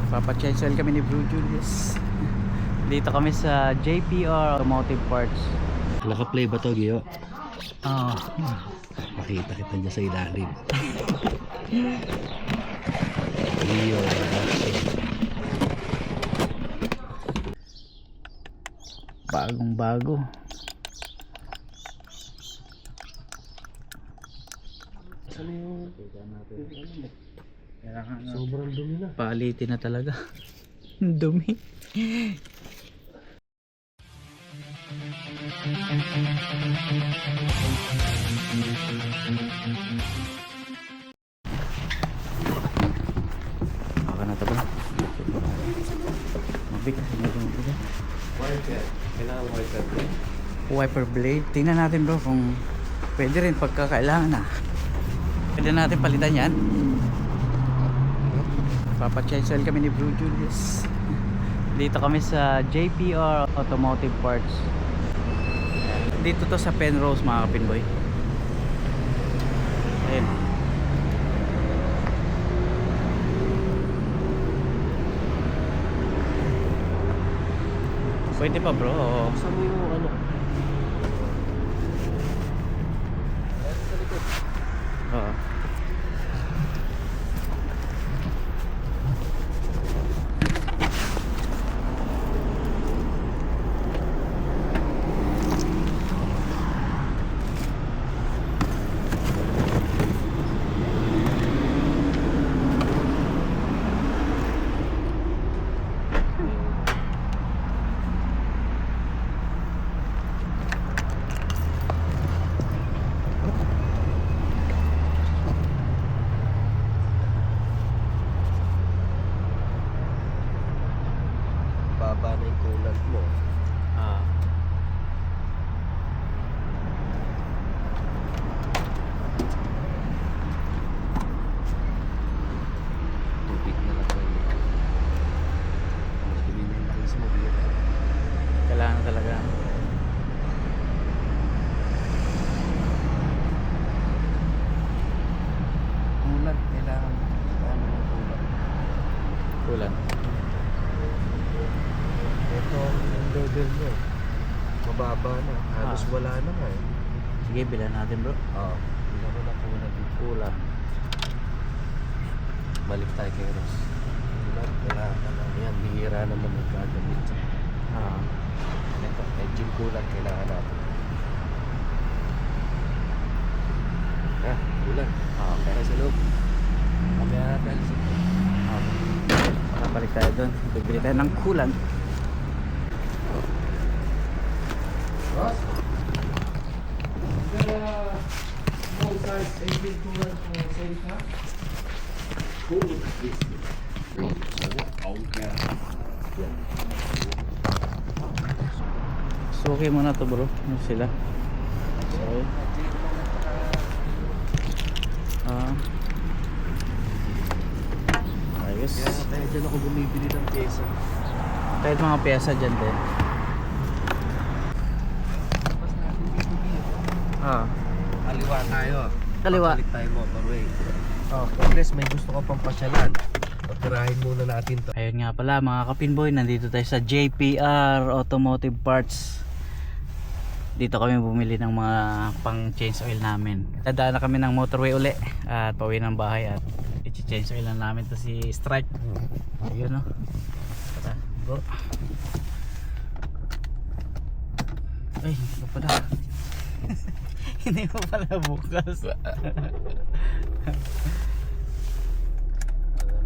Papacheck kami ni Bro Julius. Dito kami sa JPR Automotive Parts. Naka-play ba to, Gio? Oh. Makita kita dyan sa ilalim. Gio. Bagong bago. Saan yung... Sobrang dumi na. Palitin na talaga. Dumi. Baka na ito ba? Mabigat. Wiper. Kailangan wiper blade. Wiper blade. Tingnan natin bro kung pwede rin pagkakailangan na. Pwede natin palitan yan. Papacheck kami ni Bro Julius. Dito kami sa JPR Automotive Parts. Dito to sa Penrose mga kapinboy. Ayun. Pwede pa bro. Saan mo yung ano? Sa likod. Oo. Baba na yung coolant mo. Ah. Tubig na lang kayo. Mas dumi na yung langis mo, Gio. Kailangan talaga. Coolant. Kailangan. Paano yung coolant? Kulang. Ito yung level nyo. Mababa na. Halos wala na nga eh. Sige, bilan natin bro. Oo. Bilang ko na coolant yung Kulang. Balik tayo kay Ross. Coolant. Kailangan ka na. Yan. Bihira naman nagkagamit. Ah. Ito. Engine coolant. Kailangan natin. Coolant. Ah, okay. Kaya sa loob. Mamaya natin. Okay. Nakabalik tayo doon. Bibili tayo ng kulang. Ross? Small size engine coolant for sales na? Cool. Okay. Suki muna to bro. Ano sila? Sorry. Ah. Ayos. Kaya dyan ako bumibili ng pyesa. Kahit mga pyesa dyan din. Tapos natin bibili. Ah. Kaliwa tayo. Kaliwa. Balik tayo motorway. Okay. Unless may gusto ka pang pasyalan. Patirahin muna natin to. Ayun nga pala mga kapinboy, nandito tayo sa JPR Automotive Parts. Dito kami bumili ng mga pang change oil namin. Dadaan na kami ng motorway uli at pauwi ng bahay at i-change oil na namin to si Strike. Ayun o. Tara bro. Ay, ito pala. Hindi mo pala bukas.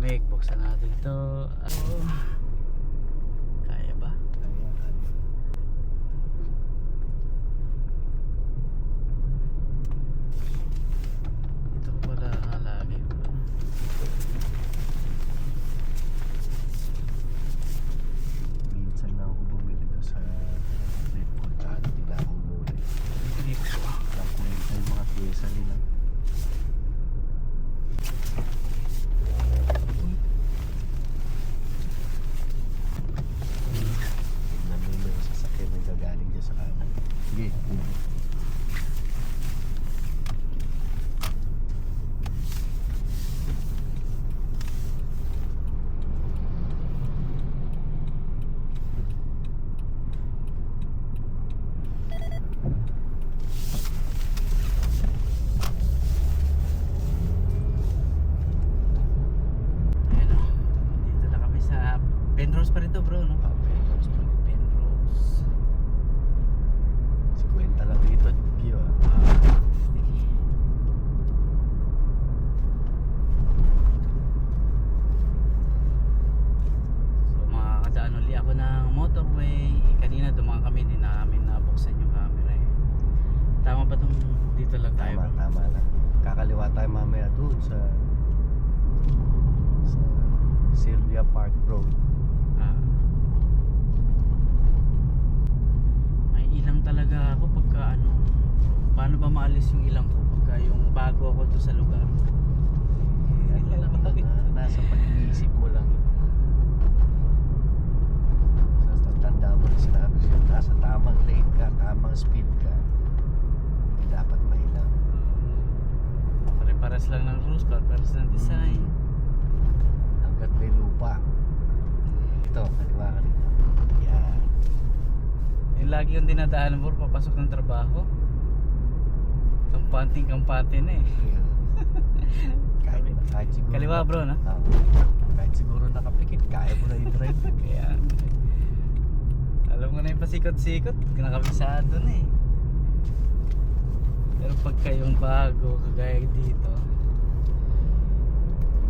Malamig, buksan natin ito. Kaya ba? Ito pala lagi. Minsan lang ako bumili doon sa Redwood. Tsaka hindi na ako muli. Hindi ko siya. Nakuwenta yung mga pyesa nila. Penrose pa rin to bro, no? Penrose pa rin. Penrose. 50 lang dito, view So makakadaan uli ako ng motorway. Kanina dumaan kami, hindi namin nabuksan yung camera eh. Tama ba itong dito lang tayo? Tama, bro? tama lang. Kakaliwa tayo mamaya doon sa Sylvia Park Road. Ah. May ilang talaga ako pagka ano. Paano ba maalis yung ilang ko pagka yung bago ako doon sa lugar? Ano lang, nasa pag-iisip mo lang yun. Sa tanda mo na sinabi siya, nasa tamang lane ka, tamang speed ka, hindi dapat mailang. Pare-pares lang ng rules, pare-pares ng design. Hanggat may lupa. Ito, kaliwa ka dito. Yan. Yung lagi yung dinadaanan mo papasok ng trabaho. Kampanting-kampante na eh. Kahit siguro Kaliwa bro, no? kahit siguro nakapikit, kaya mo na i-drive. Kaya alam mo na yung pasikot-sikot, nakabisado na eh. Pero pagka yung bago, kagaya dito,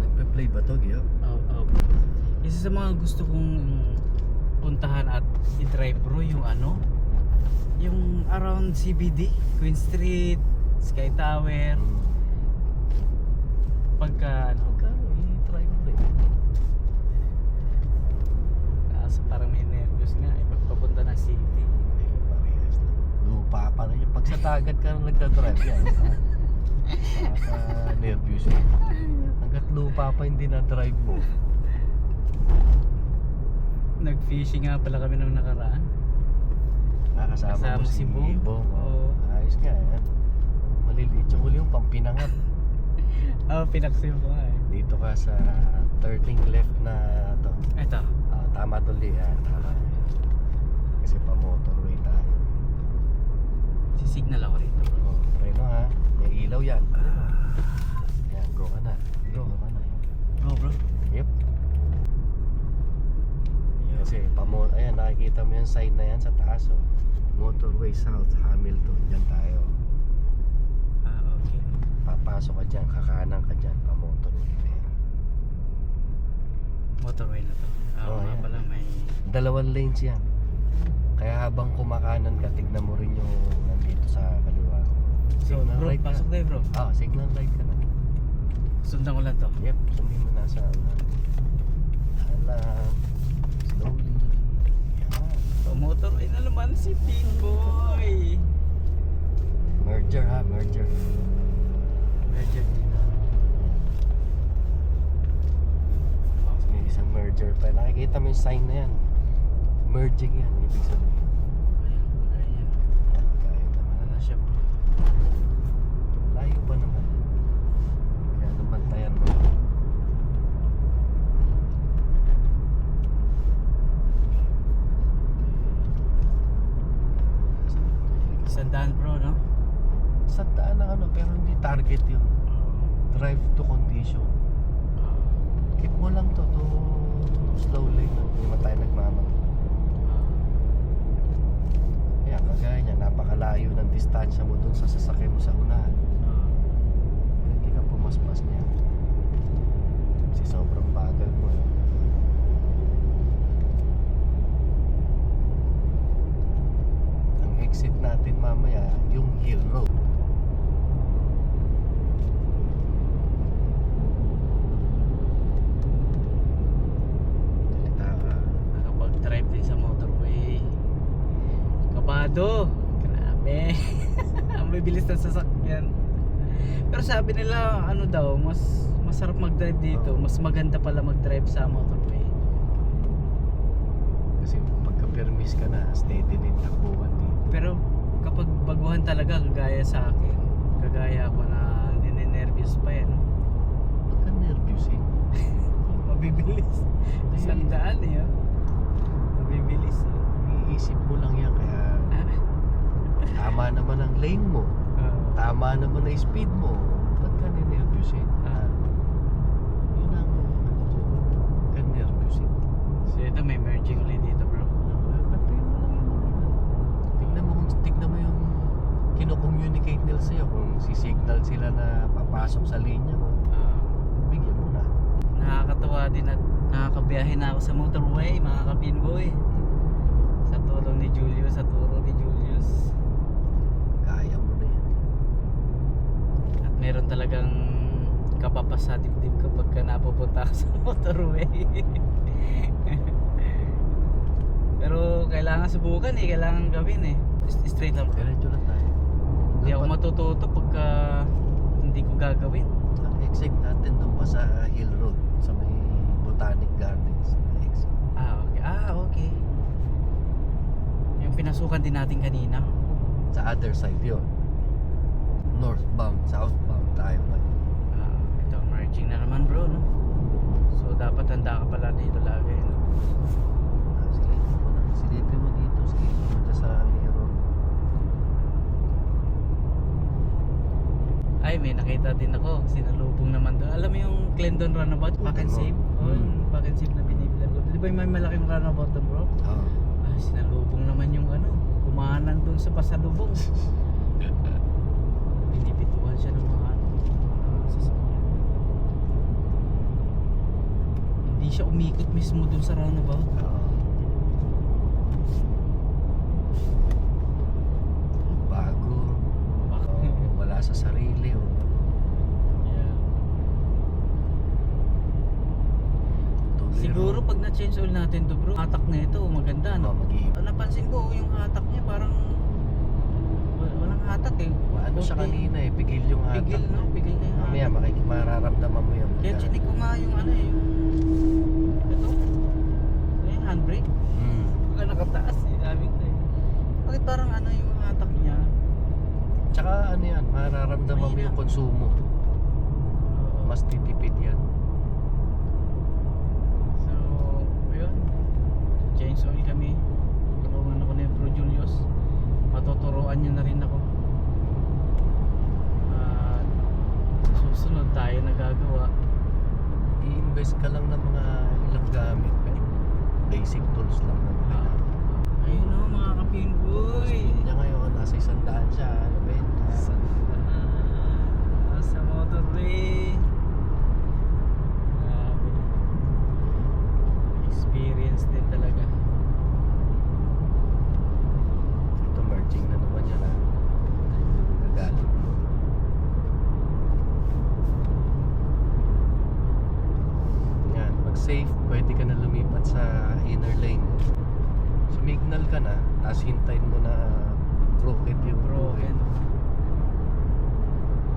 Nagpe-play ba to, Gio? isa sa mga gusto kong puntahan at i-drive bro, yung ano, yung around CBD, Queen Street, Sky Tower. Pagka ano, I-try mo rin. kaso parang may nervous nga eh, pagpapunta ng city. Hindi, parehas lang. Lupa pa rin. Pag sa dagat ka nang nagdadrive yan, nervous yun. Hanggat lupa pa hindi na-drive mo. Nag-fishing nga pala kami nung nakaraan. Kasama mo si Bong. Bong. Oo. Ayos nga yan. Maliliit yung uli yung pampinangat. Pinaksim ko nga eh. Dito ka sa turning left na to. Eto. Tama tuloy yan. Tama. Kasi pa motorway tayo. Sisignal ako rito bro. Oh, preno ha. May ilaw yan. Yan, go ka na. Go ka na. Go bro. Yep. Kasi ayan, nakikita mo yung sign na yan sa taas. Oh. Motorway South Hamilton. Yan tayo. Okay. Papasok ka dyan, kakanan ka dyan, pa motorway na yan. Motorway na to. Oo, Nga yan. pala may... 2 lanes yan. Kaya habang kumakanan ka, tignan mo rin yung nandito sa kaliwa. So Signal bro, right ka. pasok tayo bro. Signal right ka na. Sundan ko lang to. Yep, sundin mo na sa alam. Slowly. Yan. So motorway na naman si Big Boy. Merger ha, merger. Medyo dito. May isang merger pa. Nakikita mo yung sign na yan. Merging yan, ibig sabihin. Ayan. Kaya naman Wala na siya bro. Layo pa naman. Kaya namantayan mo. Sandaan bro, no? Sa daan ng ano, pero hindi target yun. Drive to condition. Keep mo lang to slow lane. Hindi naman tayo nagmamag. Kaya kagaya niya, napakalayo ng distansya mo dun sa sasakyan mo sa unahan. Hindi ka pumaspas niya. Kasi sobrang bagal mo. Ang exit natin mamaya, yung Hill Road. Salita ka. Nakapag-drive din sa motorway. Kabado. Grabe. Ang bibilis ng sasakyan. Pero sabi nila, ano daw, mas masarap mag-drive dito. Mas maganda pala mag-drive sa motorway. Kasi pagka-permis ka na, steady din takbuhan dito. Pero kapag baguhan talaga, kagaya sa akin, kagaya ako na ninenervyos pa yan. Huwag ka nervous eh. Mabibilis. Sandaan eh. Oh. Mabibilis eh. Iisip mo lang yan, kaya tama naman ang lane mo. Tama naman ang speed mo. Ba't ka ninervous eh? Yun ang huwag ka nervous eh. So ito matagal sila na papasok sa linya mo, bigyan mo na. Nakakatawa din at nakakabiyahe na ako sa motorway, mga kapinboy. Sa tulong ni Julius, sa turo ni Julius. Kaya mo na yan. At meron talagang kapapas sa dibdib kapag ka napupunta ka sa motorway. Pero kailangan subukan eh, kailangan gawin eh. Straight up. Diretso lang tayo. Hindi ako matututo pagka hindi ko gagawin. Ang exit natin doon pa sa Hill Road, sa may Botanic Gardens. Exit. Okay. Yung pinasukan din natin kanina. Sa other side yun. Northbound, southbound tayo ngayon. Ito, merging na naman bro, no? So dapat handa ka pala dito lagi, no? Silipin mo na. Silipin mo dito. Silipin mo dyan sa mirror. Ay, may nakita din ako. Sinalubong naman doon. Alam mo yung Clendon Runabout? Pack and save? Oh, yung pack and save na binibilan ko. Di ba yung may malaking runabout doon bro? Oo. Ay, sinalubong naman yung ano. Kumahanan doon sa pasalubong. Binibituan siya ng mga ano. Sasakyan. Hindi siya umikot mismo doon sa runabout. Bago. Wala sa sarili. Oh. Yeah. Siguro pag na-change oil natin to bro, hatak na ito, maganda no? Mag-iipon. Napansin ko yung hatak niya parang walang hatak eh. Ano siya Okay. kanina eh, pigil yung hatak. Pigil no? Pigil na yung Mamaya hatak. mararamdaman mo yan. Kaya chinik ko nga yung ano eh, yung ito. Yung handbrake. Pagka nakataas eh, sabi ko eh. Bakit parang ano yung hatak niya? Tsaka ano yan, mararamdaman mo Mahina. yung konsumo. Mas titipid yan. So, ayun. Change oil kami. Tulungan ako ni Bro Julius. Matuturuan niya na rin ako. At susunod tayo nagagawa. I-invest ka lang ng mga ilang gamit. Basic tools lang na kailangan. Ayun o mga kapinboy. Speed niya ngayon, nasa 100 siya. Nabenta. Sa motorway. Grabe. Experience din talaga. Ito merging na naman yan ha. Nagalit mo. Yan, pag safe, pwede ka na lumipat sa inner lane. Sumignal ka na, tapos hintayin mo na broken yung Broken.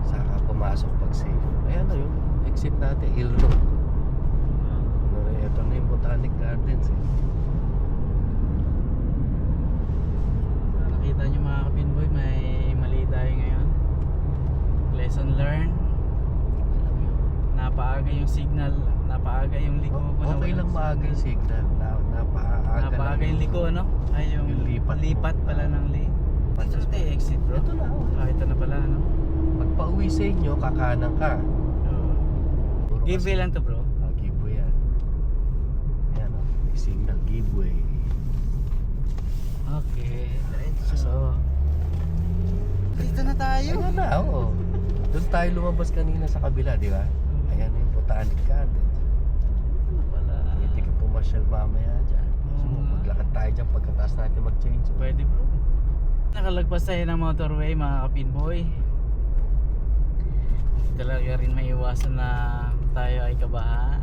Saka pumasok pag safe. Ayan na yun, exit natin, Hill Road. Ito na yung Botanic Gardens eh. Nakita nyo mga kapinboy, may mali tayo ngayon. Lesson learned. Alam mo yun. Napaaga yung signal, napaaga yung liko ko. na Okay lang walang maaga yung signal. Napaaga Napaaga yung liko, no? Ay, yung Yung lipat mo. lipat pala ng lane. Ito na tayo exit bro. Ito na. Ito na pala, no? Pag pauwi sa inyo, kakanan ka. Puro Giveaway lang to bro. Giveaway yan. Ayan o. Signal giveaway. Okay, diretso. So, Dito na tayo. ayan na. Oo. Doon tayo lumabas kanina sa kabila, di ba? Ayan na yung Botanic Gardens. Ito na pala. Hindi ka pumasyal mamaya dyan. So, maglakad tayo dyan pagkatapos natin mag-change. Pwede bro. Nakalagpas tayo ng motorway mga kapinboy. Talaga rin may iwasan na tayo ay kabahan.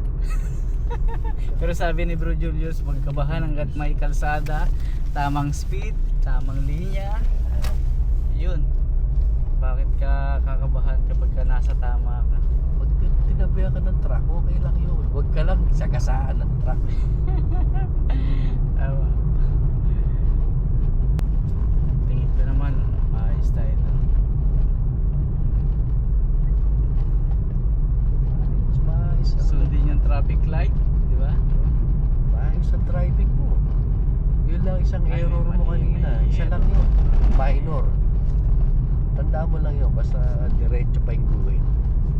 Pero sabi ni Bro Julius, huwag kabahan hanggat may kalsada, tamang speed, tamang linya. Yun. Bakit ka kakabahan kapag ka nasa tama ka? Pag tinabihan ka ng truck, okay lang yun. Huwag ka lang sagasaan ng truck. Tama. Tingin ko naman, maayos tayo na. Maayos ang, Sundin yung traffic light, di ba? maayos ang driving mo. Yun lang isang Ay, error may mo mali, kanina. may Isa lang error. yun. Minor. Tandaan mo lang yun. Basta diretso pa yung guhit.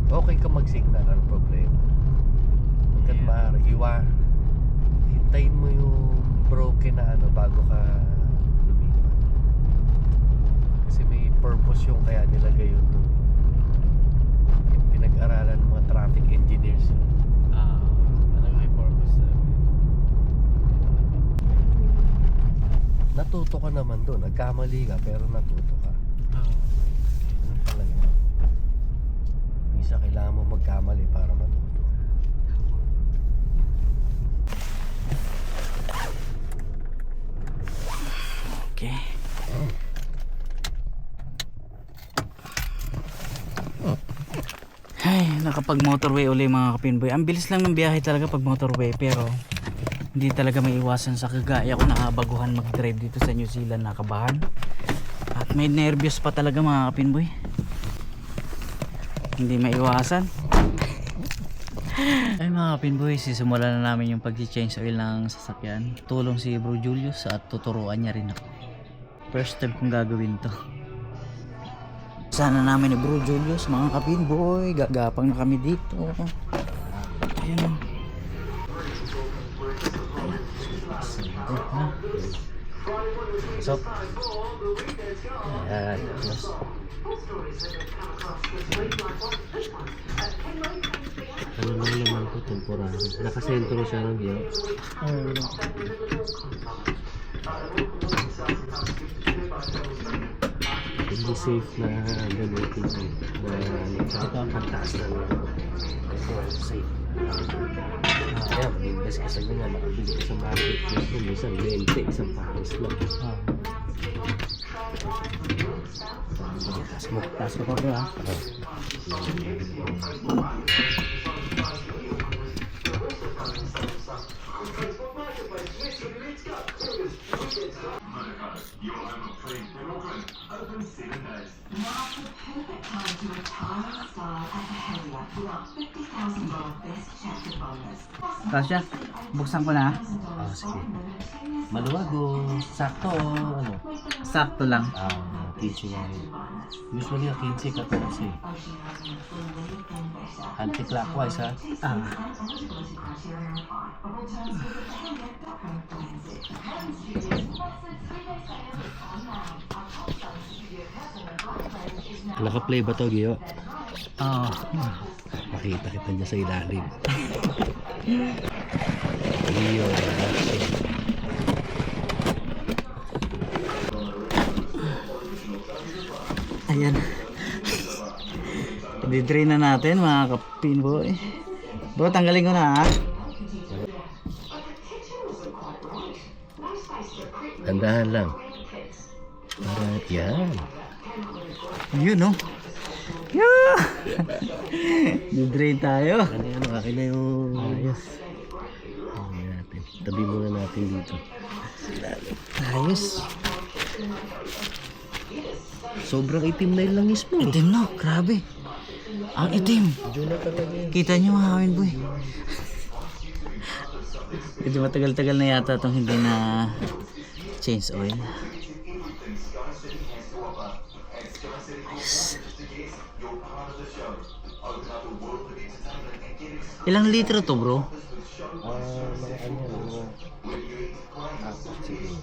Okay ka mag-signal. Ang problema. Hanggat Yeah. maaari. Hintayin mo yung broken na ano bago ka lumipat. Kasi may purpose yung kaya nilagay yun doon. pinag-aralan ng mga traffic engineers. Talagang may purpose. Natuto ka naman doon. Nagkamali ka pero natuto ka. Ganun talaga. Minsan kailangan mo magkamali para matuto. Okay. Ay, nakapag motorway uli mga kapinboy. Ang bilis lang ng biyahe talaga pag motorway, pero hindi talaga may iwasan sa kagaya ko nakabaguhan mag-drive dito sa New Zealand, nakabahan. At may nervyos pa talaga mga kapinboy. Hindi maiwasan. Ay mga kapinboy, sisimulan na namin yung pag-change oil ng sasakyan. Tulong si Bro Julius at tuturuan niya rin ako. First time kong gagawin to. Sana namin ni Bro Julius, mga kapinboy, gagapang na kami dito. Ayun. So, ayan. Ano lang naman po, temporary. Nakasentro siya ng giyo. Hindi safe na gamitin na nagkakataas na ito, safe. Kaya mag-invest ka sa ganyan, makabili ka sa marketplace mo, minsan 20, isang pares lang. Taas ko pa bro ha. Kasya, buksan ko na. Sige. Maluwag o sakto o ano? Sakto lang. 15 nga rin. Usually ang 15, 14. Anti-clockwise ha? Naka-play ba to, Gio? Oo. Makita kita dyan sa ilalim. Gio, Ayan. I-drain na natin mga kapinboy. Bro, tanggalin ko na ha. Tandahan lang. Para yan. Yun no. Yeah! I-drain tayo. Ano yan, akin na yung ayos. Ayan natin. Tabi muna natin dito. Ayos. Sobrang itim na yung langis mo. Itim no, grabe. Ang itim. Diyo na talaga yun. Kita nyo mga kapinboy. Medyo matagal-tagal na yata itong hindi na change oil. Ayos. Ilang litro to bro? Mga ano, mga apat siguro.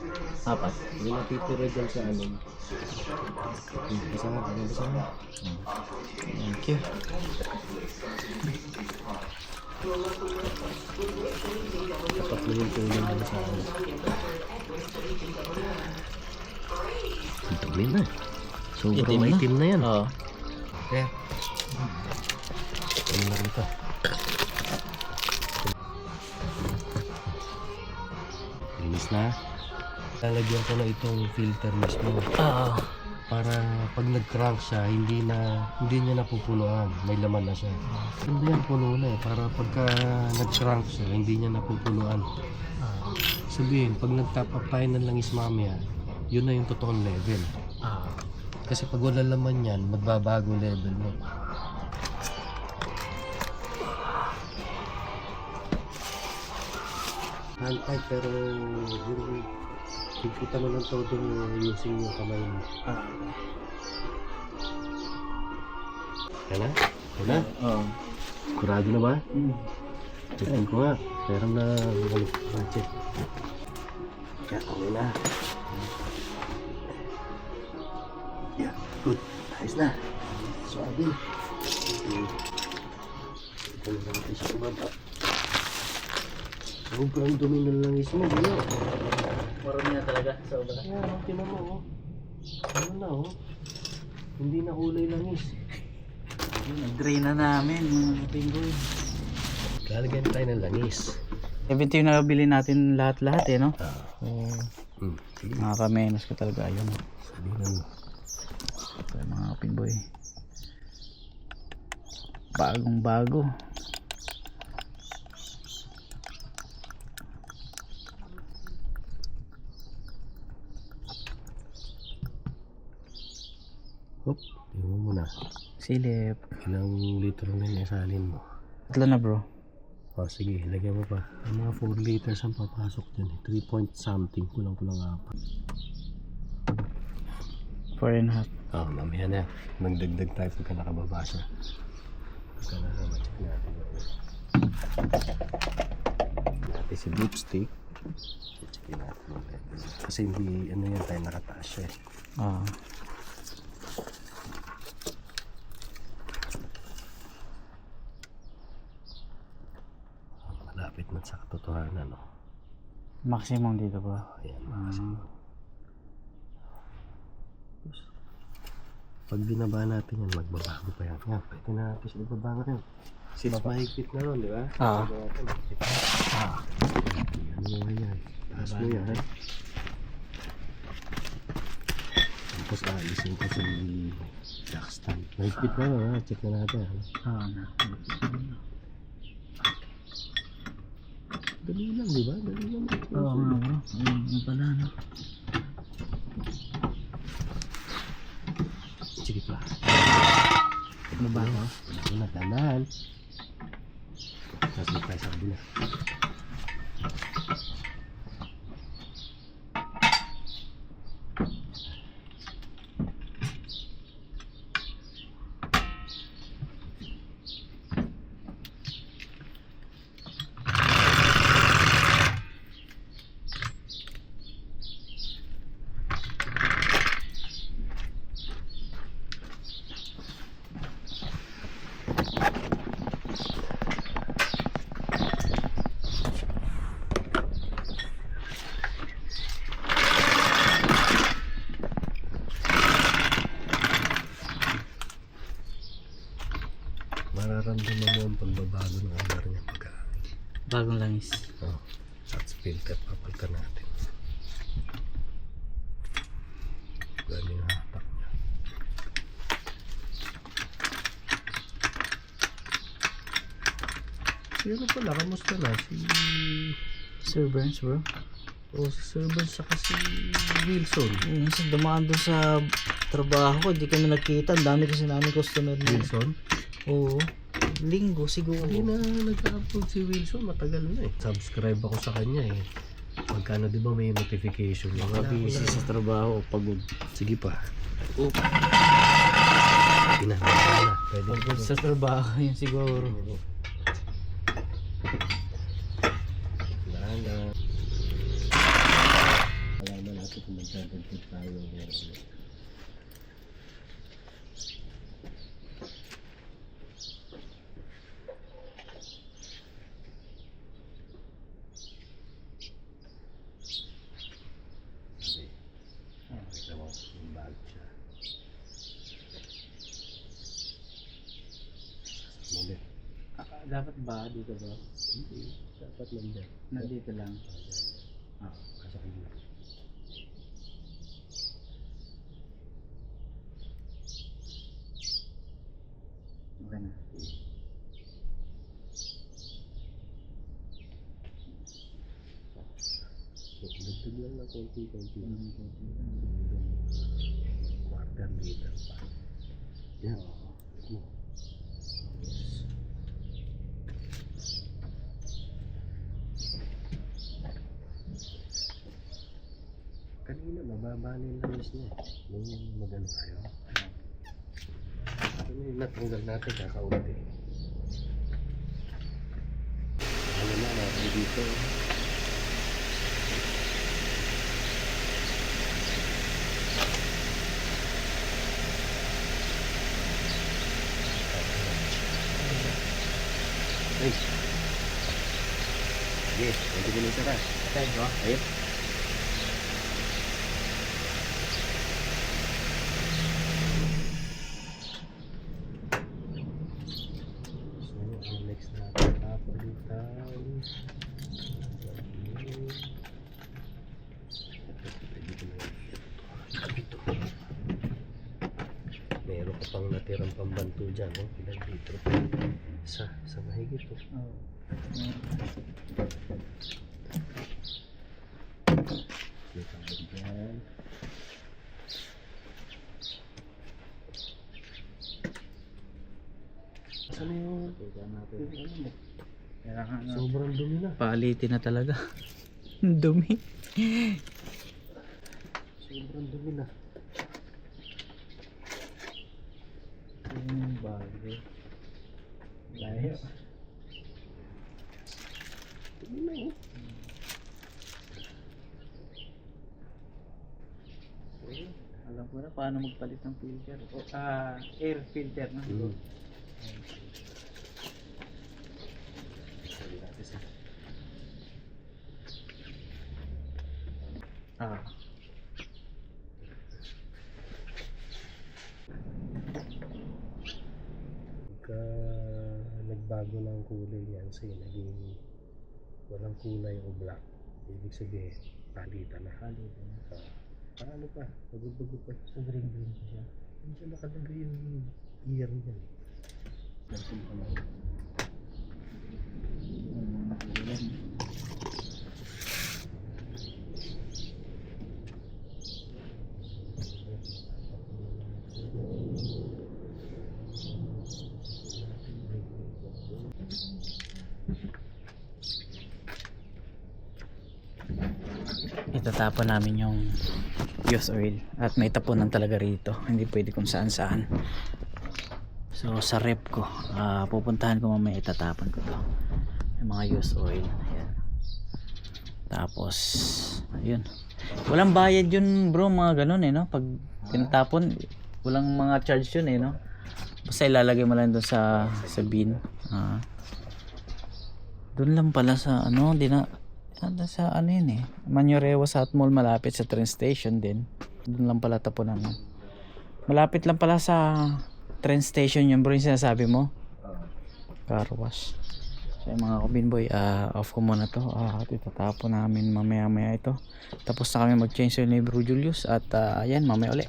Apat. Hindi natitira dyan sa ano. Basa nga, basa nga. Thank you. Dapat mo yung tulong mo sa ano. Ang dumi na. Sobrang maitim na yan. Oo. Kaya. Ano na rito? Linis na. Lalagyan ko na itong filter mismo. Oo. Para pag nag-crank siya, hindi niya napupunuan. May laman na siya. Hindi yan puno na eh. Para pagka nag-crank siya, hindi niya napupunuan. Sabihin, pag nag-top up tayo ng langis mamaya, yun na yung totoong level. Kasi pag wala laman yan, magbabago level mo. Hand tight pero yung higpitan mo ng todo using yung kamay mo. Yan na? Yan na? Oo. Kurado na ba? Checkin ko nga. Meron na check. Yan, okay na. Yan, good. Ayos na. Suabi. Kunin natin sa baba. Sobrang dumi ng langis mo, Gino. Marami na talaga, sobra. Ayan, tinan mo, oh. Ano na, oh. Hindi na kulay langis. Nag-drain na namin mga pinggoy. Lalagyan tayo ng langis. 70 yung nabili natin lahat-lahat eh, no? Sige. Nakakamenos ko talaga yun. Sabihin mo. Ito yung mga pinggoy. Bagong bago. Hop, tingnan mo muna. Silip. Ilang litro na yung isalin mo. Tatlo na bro. O sige, lagyan mo pa. Ang mga 4 liters ang papasok dyan. 3 point something. Kulang-kulang apat. 4.5. Oh, mamaya na. Magdagdag tayo pagka nakababa siya. Pagka nakababa, check natin. Natin si dipstick. Check natin. Kasi hindi, ano yan tayo, nakataas siya eh. Ah. Malapit na sa katotohanan, no? Maximum dito bro. Ayan, pag binaba natin yan, magbabago pa yan. Nga, pwede na natin siya ibaba ngayon. Since mahigpit na ron, di ba? Ah. Ano mo yan? Taas mo yan. Tapos aalisin ko si jackstand. Mahigpit na ron, ha? Check na natin. Ah, na. Dali lang, di ba? Dali lang. Oo nga bro. Ayun pala no. Sige pa. Ano ba ako? Ano na, tandaan. Tapos may tayo sa kabila. Mararamdaman mo ang pagbabago ng alar niya pagka Bagong langis. shots filter papalitan natin. Gano'n yung hatak niya. Sino pala? Kamusta na? Si Sir Burns bro. si Sir Burns saka si Wilson. Minsan dumaan doon sa trabaho ko, hindi kami nagkita. Ang dami kasi namin customer na. Wilson? Oo. Linggo siguro. Hindi na nag-upload si Wilson, matagal na eh. Subscribe ako sa kanya eh. Pagkano di ba may notification niya? Busy sa trabaho, pagod. Sige pa. Oh. Sige na, na. Pwede. Pagod sa trabaho yun siguro. Dahan-dahan. Alaman natin kung magdadagdag tayo ng meron. Ito mo, yung bag siya. Muli. Dapat ba dito bro? Hindi. Dapat nandiyan. Nandito lang. Kasakin mo. Okay na. Dagdag lang na konti-konti. Quarter liter pa. Yan. Kanina mababa na yung langis niya. Nung magano tayo. Ito na yung natanggal natin kakaunti. Ano na natin dito. Patayin ko. Ayun. So, ang next natin papalitan. Ito. Meron ka pang natirang pambanto dyan, no? Ilang litro? Sa mahigit to. Kita mo dyan. Saan yung sobrang dumi na. Palitin na talaga. Dumi. Sobrang dumi na. Bagay. Layo. Dumi na eh. Alam ko na paano magpalit ng filter. O, air filter na. Ah. Pagka nagbago na ang kulay yan, say naging walang kulay o black, ibig sabihin palitan na. Paano pa? Pagod pa. So green pa siya. Hindi siya nakalagay yung year niya. Ganun pa lang. Itatapon namin yung used oil at may tapunan talaga rito, hindi pwede kung saan saan. So sa rep ko, pupuntahan ko mamaya, itatapon ko to yung mga used oil. Ayan. Tapos ayun, walang bayad yun bro, mga ganun no, pag tinatapon walang mga charge yun no, basta ilalagay mo lang doon sa bin. Doon lang pala sa sa yun Manurewa South Mall, malapit sa train station din. Doon lang pala tapunan. Malapit lang pala sa train station yung bro, yung sinasabi mo. Car wash. So yung mga kabinboy, off ko muna to. At itatapon namin mamaya ito. Tapos na kami mag-change oil ni Bro Julius. At ayan, mamaya ulit.